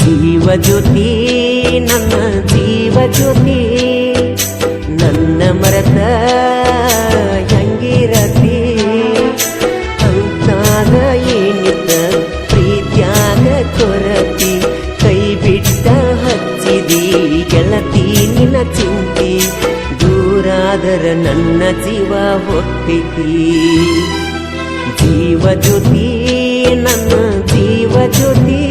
ಜೀವಜ್ಯೋತಿ ನನ್ನ ಜೀವಜ್ಯೋತಿ ನನ್ನ ಮರೆತ ಹೆಂಗಿರತಿ ಅಂತಾದ ಏನಿದ್ದ ಪ್ರೀತ್ಯಾಗ ಕೊರತಿ ಕೈ ಬಿಟ್ಟ ಹಚ್ಚಿದಿ ಗೆಳತಿ ನಿನ್ನ ಚಿಂತಿ ದೂರಾದರ ನನ್ನ ಜೀವ ಹೊತ್ತೈತಿ ಜೀವಜ್ಯೋತಿ ನನ್ನ ಜೀವಜ್ಯೋತಿ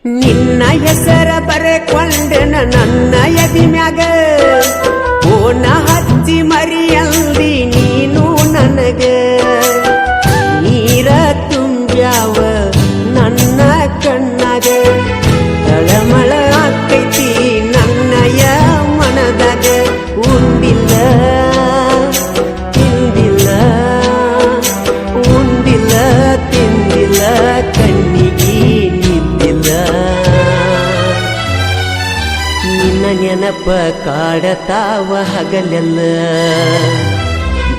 ನಿನ್ನ ಹೆಸರ ಬರೆಕೊಂಡೆನ ನನ್ನ ಎದಿ ಮ್ಯಾಗ ಓನ ಹಚ್ಚಿ ಮರಿಯಲ್ದಿ ನೀನು ನನಗ ನೀರ ತುಂಬ್ಯಾವ ನನ್ನ ಕಣ್ಣಾಗ ತಳಮಳ ಆಕೈತಿ ನನ್ನಯ ಮನದಾಗ ಉಂಡಿಲ್ಲ ತಿಂದಿಲ್ಲ ಉಂಡಿಲ್ಲ ತಿಂದಿಲ್ಲ ಕಣ್ಣಿಗೆ ನಿನ್ನ ನೆನಪ ಕಾಡತಾವ ಹಗಲೆಲ್ಲ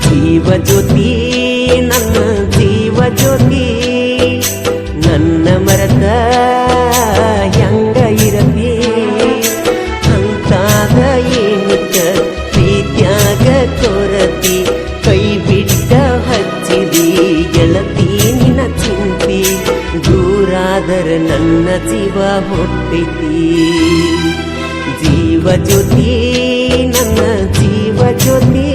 ಜೀವಜ್ಯೋತಿ ನನ್ನ ಜೀವಜ್ಯೋತಿ ನನ್ನ ಮರೆತ ಹೆಂಗ ಇರತಿ ಅಂತಾದ ಏನಿತ್ತ ಪ್ರೀತ್ಯಾಗ ಕೊರತಿ ಕೈ ಬಿಟ್ಟ ಹಚ್ಚಿದಿ ಗೆಳತಿ ನಿನ್ನ ಚಿಂತಿ ದೂರಾದರ ನನ್ನ ಜೀವ ಹೊತ್ತೈತಿ ಜೀವಜ್ಯೋತಿ ನನ್ನ ಜೀವಜ್ಯೋತಿ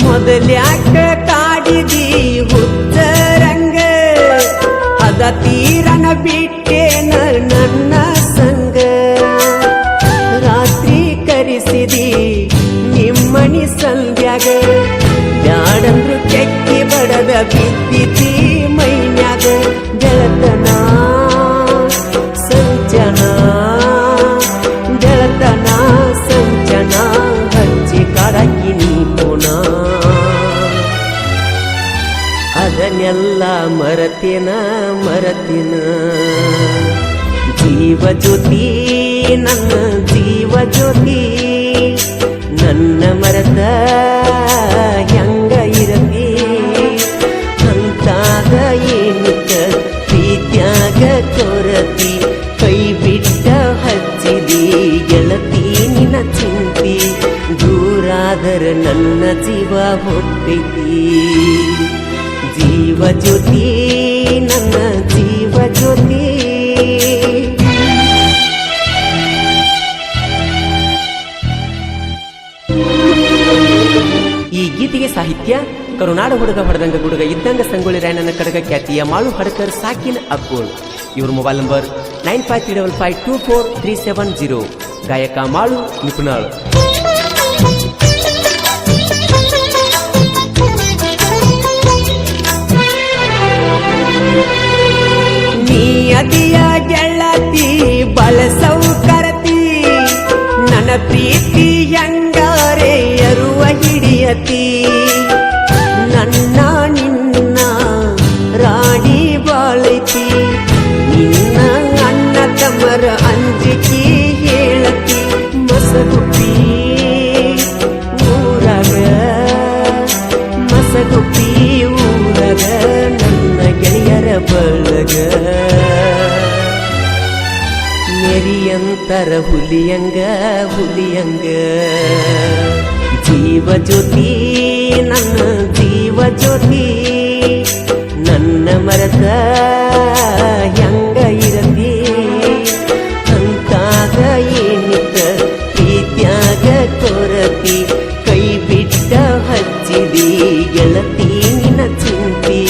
ಮೊದಲ್ಯಾಕ ಕಾಡಿದಿ ಹುಚ್ಚರಂಗ ಅದ ತೀರನ ಬಿಟ್ಟೇನ ನನ್ನ ಸಂಗ ರಾತ್ರಿ ಕರೆಸಿದಿ ನಿಮ್ಮನಿ ಸಂಧ್ಯಾಗ ಬ್ಯಾಡಂದ್ರು ಕೆಕ್ಕಿ ಬಡದ ಬಿದ್ದಿತಿ ಮೈನ್ಯಾಗ ಗೆಳತನ ಸಂಚನ ಗೆಳತನ ಸಂಚನ ಹಚ್ಚಿ ಕಾಡಕ್ಕಿ ನೀ ಪುನ ಅದನ್ನೆಲ್ಲ ಮರತಿನ ಜೀವಜ್ಯೋತಿ ನನ್ನ ಜೀವಜ್ಯೋತಿ ನನ್ನ ಮರೆತ ಹೆಂಗ ಇರತಿ ಅಂತಾದ ಏನಿತ್ತ ಪ್ರೀತ್ಯಾಗ ಕೊರತಿ ಕೈ ಬಿಟ್ಟ ಹಚ್ಚಿದಿ ಗೆಳತಿ ನಿನ್ನ ಚಿಂತಿ ದೂರಾದರ ನನ್ನ ಜೀವ ಹೊತ್ತೈತಿ ಜೀವಜ್ಯೋತಿ ನನ್ನ ಜೀವಜ್ಯೋತಿ ಈ ಗೀತೆಗೆ ಸಾಹಿತ್ಯ ಕರುನಾಡ ಹುಡುಗ ಹೊಡೆದಂಗ ಗುಡುಗ ಇದ್ದಂಗ ಸಂಗೊಳ್ಳಿ ರಾಯಣ್ಣನ ಕಡಗ ಖ್ಯಾತಿಯ ಮಾಳು ಹಡಕರ್ ಸಾಕಿನ್ ಅಕ್ಕೋಳ್. ಇವ್ರ ಮೊಬೈಲ್ ನಂಬರ್ 9535243770. ಗಾಯಕ ಮಾಳು ನಿಪುಣಾಳ್. ನೀ ಅದಿಯ ಗೆಳತಿ ಬಳಸೌ ಕರತಿ ನನ್ನ ಪ್ರೀತಿ ಹೆಂಗಾರೆ ಅರುವ ಹಿಡಿಯತಿ ನನ್ನ ನಿನ್ನ ರಾಡಿ ಬಾಳೈತಿ ನಿನ್ನ ಅಣ್ಣ ತಮ್ಮರ ಅಂಜಿಕೆ ಹೇಳತಿ ಮಸಗುಪ್ಪಿ ಊರಾಗ ಮಸಗುಪ್ಪಿ ಊರಾಗ ನನ್ನ ಗೆಳೆಯರ ಬಳಗ ನೆರಿಯಂತರ ಹುಲಿಯಂಗ ಹುಲಿಯಂಗ ಜೀವ ಜ್ಯೋತಿ ನನ್ನ ಜೀವ ಜ್ಯೋತಿ ನನ್ನ ಮರತ ಹೆಂಗ ಇರತಿ ಅಂತಾಗ ಏನಿತ್ತ ಪ್ರೀತ್ಯಾಗ ಕೊರತಿ ಕೈ ಬಿಟ್ಟ ಹಚ್ಚಿದಿ ಗೆಳತಿ ನಿನ್ನ ಚಿಂತಿ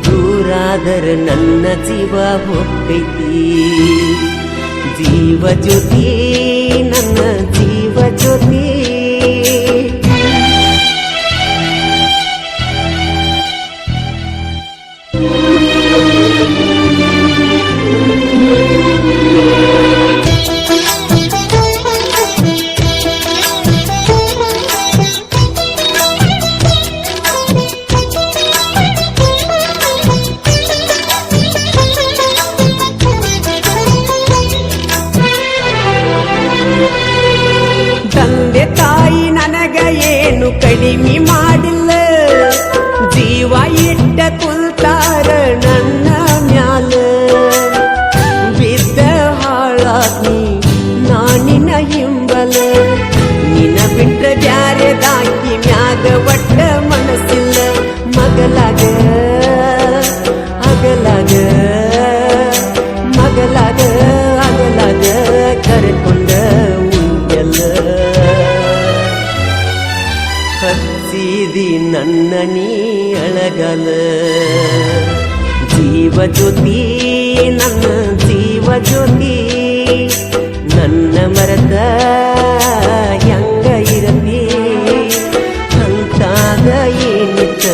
ದೂರಾದರ ನನ್ನ ಜೀವ ಹೋಗ್ತೈತಿ ಜೀವ ಜ್ಯೋತಿ ನನ್ನ ಜೀವ ಜ್ಯೋತಿ ತಂದೆ ತಾಯಿ ನನಗ ಏನು ಕಡಿಮೆ ಮಾಡಿಲ್ಲ ಜೀವ ಇಟ್ಟ ಕುಲ್ತಾರ ನನ್ನ ಮ್ಯಾಲ ಬಿದ್ದ ಹಾಳಾಗ್ನಿ ನಾನಿನ ಹಿಂಬಲ ನಿನ ಬಿಟ್ಟ ಬ್ಯಾರೆದಾಕಿ ಮ್ಯಾಗ ಒಟ್ಟ ಮನಸ್ಸಿಲ್ಲ ಮಗಲಾಗ ಅಗಲಾಗ ಮಗಲಾಗ ಅಗಲಾಗ ಕರೆಕೊಂಡ ಹಚ್ಚಿದಿ ನನ್ನ ನೀ ಅಳಗಲ ಜೀವ ಜ್ಯೋತಿ ನನ್ನ ಜೀವ ಜ್ಯೋತಿ ನನ್ನ ಮರತ ಹೆಂಗ ಇರತಿ ಅಂತಾಗ ಏನಿತ್ತ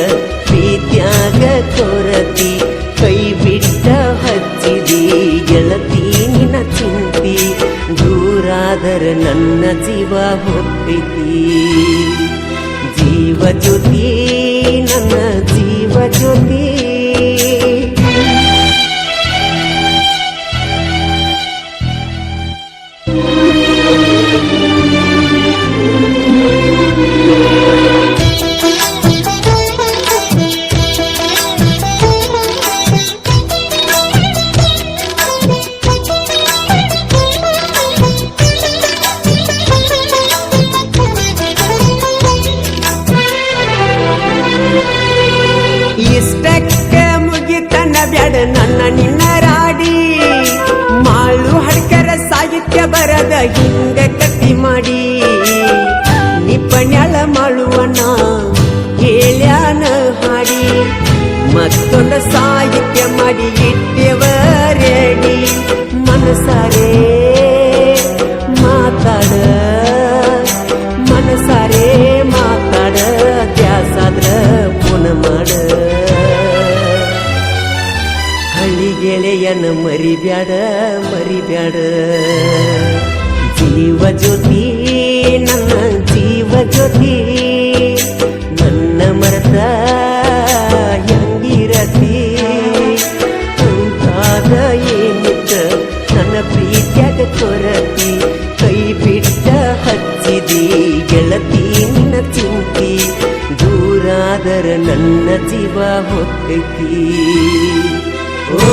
ಪ್ರೀತ್ಯಾಗ ಕೊರತಿ ಕೈ ಬಿಟ್ಟ ಹಚ್ಚಿದಿ ಗೆಳತಿ ನಿನ್ನ ಚಿಂತಿ ದೂರಾದರ ನನ್ನ ಜೀವ ಹೋಗ್ತೈತಿ ಜೀವ ಜ್ಯೋತಿ ನನ್ನ ಜೀವ ಜ್ಯೋತಿ ಇಷ್ಟಕ್ಕ ಮುಗಿತನ ಬ್ಯಾಡ ನನ್ನ ನಿನ್ನ ರಾಡಿ ಮಾಳು ಹಡ್ಕರ ಸಾಹಿತ್ಯ ಬರದ ಹಿಂಗ ಕಟ್ಟಿ ಮಾಡಿ ನಿಪಣ್ಯಾಳ ಮಾಳುವನ ಹೇಳ್ಯಾನ ಹಾಡಿ ಮತ್ತೊಂದು ಸಾಹಿತ್ಯ ಮಾಡಿ ಇಟ್ಟೆವ ರೆಡಿ ಮನಸಾರೆ ಮಾತಾಡ ಮನಸಾರೆ ಮಾತಾಡ ದ್ಯಾಸಾದ್ರ ಪುನ ಮಾಡ ಹಳ್ಳಿ ಗೆಳೆಯನ ಮರಿಬ್ಯಾಡ ಮರಿಬ್ಯಾಡ ಜೀವ ಜ್ಯೋತಿ ನನ್ನ ಜೀವ ಜ್ಯೋತಿ ನನ್ನ ಮರತ ಹೆಂಗಿರತಿ ಅಂತಾದ ಏನಿತ್ತ ನನ್ನ ಪ್ರೀತ್ಯಾಗ ಕೊರತಿ ಕೈ ಬಿಟ್ಟ ಹಚ್ಚಿದಿ ಗೆಳತಿ ನಿನ್ನ ಚಿಂತಿ ದೂರಾದರ ನನ್ನ ಜೀವ ಹೋಗ್ತೈತಿ ಓ